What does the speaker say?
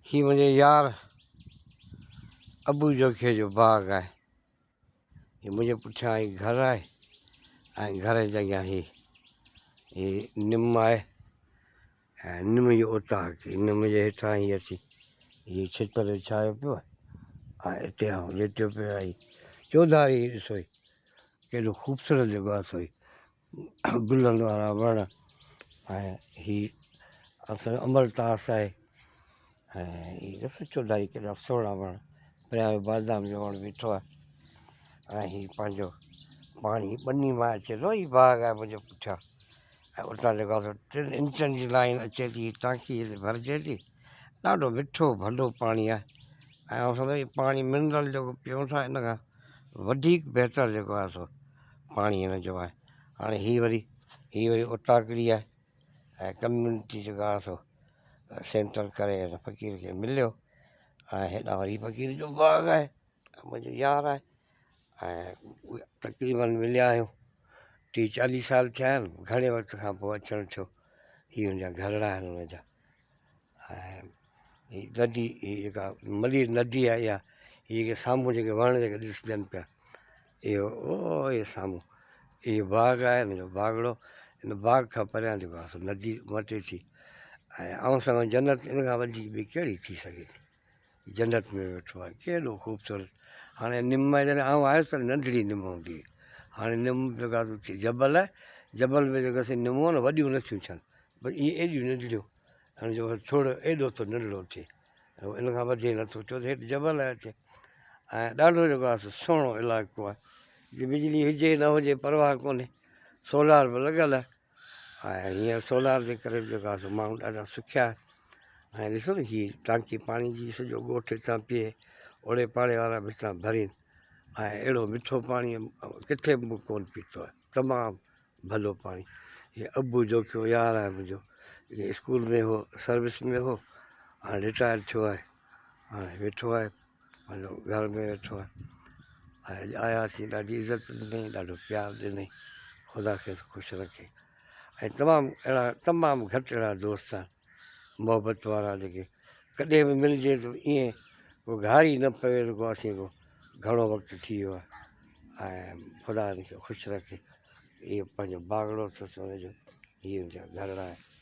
ही मुंहिंजे यार अबू जोखे जो बाग़ आहे। ही मुंहिंजे पुठियां ही घर आहे ऐं घर जे अॻियां ही निम आहे ऐं निम जो उताक निम जे हेठां ही अची हीअ छितर विछायो पियो आहे ऐं हिते आउं लेटियो पियो आहे। चौधारी ॾिसो केॾो ख़ूबसूरत जॻह आहे सोई गुलनि वारा वण ऐं ही असांजो अमरतास आहे ऐं हीअ ॾिसो चौधारी केॾा सुहिणा वण परियां बादाम जो वणु बीठो आहे ऐं हीअ पंहिंजो पाणी ॿनी मां अचे थो। हीअ बाग़ आहे मुंहिंजे पुठियां ऐं उतां जेका 3 इंचनि जी लाइन अचे थी टांकी भरिजे थी। ॾाढो मिठो भलो पाणी आहे ऐं सम्झो हीअ पाणी मिनरल जेको पियूं था इन खां वधीक बहितर जेको आहे सो पाणी हिन जो आहे। हाणे हीअ वरी उताकड़ी आहे ऐं कम्यूनिटी जेका आहे सो सेंटर करे हिन फ़क़ीर खे मिलियो ऐं हेॾां वरी फ़क़ीर जो बाग़ आहे मुंहिंजो यार आहे ऐं तक़रीबन मिलिया आहियूं 30-40 साल थिया आहिनि। घणे वक़्त खां पोइ अचणु थियो। हीअ मुंहिंजा घरड़ा आहिनि हुनजा ऐं हीअ नदी हीअ जेका मलीर नदी आहे इहा हीअ जेके साम्हूं जेके वण जेके ॾिसजनि पिया इहो इहे साम्हूं इहो बाग़ आहे हिन जो बागड़ो। हिन बाग़ खां परियां जेको आहे सो नदी मटे थी ऐं आउं सम्झो जन्नत इन खां वधीक ॿी कहिड़ी थी सघे थी। जन्नत में वेठो आहे केॾो ख़ूबसूरत। हाणे निम जॾहिं आउं आयुसि त नंढड़ी निम हूंदी हुई। हाणे निम जेका थी जबल आहे जबल में जेका निमूं न वॾियूं नथियूं थियनि पर इहे एॾियूं नंढड़ियूं हाणे जो थोरो एॾो थो नंढड़ो थिए इन खां वधे नथो छो त हेठि जबल आहे हिते ऐं ॾाढो जेको आहे सुहिणो इलाइक़ो आहे। बिजली हुजे न हुजे परवाह कोन्हे सोलार बि लॻल आहे ऐं हींअर सोलार जे करे जेको आहे सो माण्हू ॾाढा सुखिया ऐं ॾिसो न हीअ टांकी पाणी जी सॼो ॻोठ हितां पीए ओड़े पाड़े वारा बि हितां भरीनि ऐं अहिड़ो मिठो पाणी किथे बि कोन पीतो आहे तमामु भलो पाणी। हीअ अबू जोखियो यार आहे मुंहिंजो इहे स्कूल में हो सर्विस में हो हाणे रिटायर थियो आहे हाणे वेठो आहे पंहिंजो घर में वेठो आहे ऐं अॼु आयासीं ॾाढी इज़त ॾिनई ॾाढो प्यारु ॾिनई ख़ुदा खे ख़ुशि रखे ऐं तमामु घटि अहिड़ा दोस्त आहिनि मोहबत वारा जेके कॾहिं बि मिलिजे त ईअं को घारी न पवे त को असीं को घणो वक़्तु थी वियो आहे ऐं ख़ुदा हिनखे ख़ुशि रखे। इहो पंहिंजो बागड़ो अथसि हुनजो हीअ मुंहिंजा घरड़ा आहे।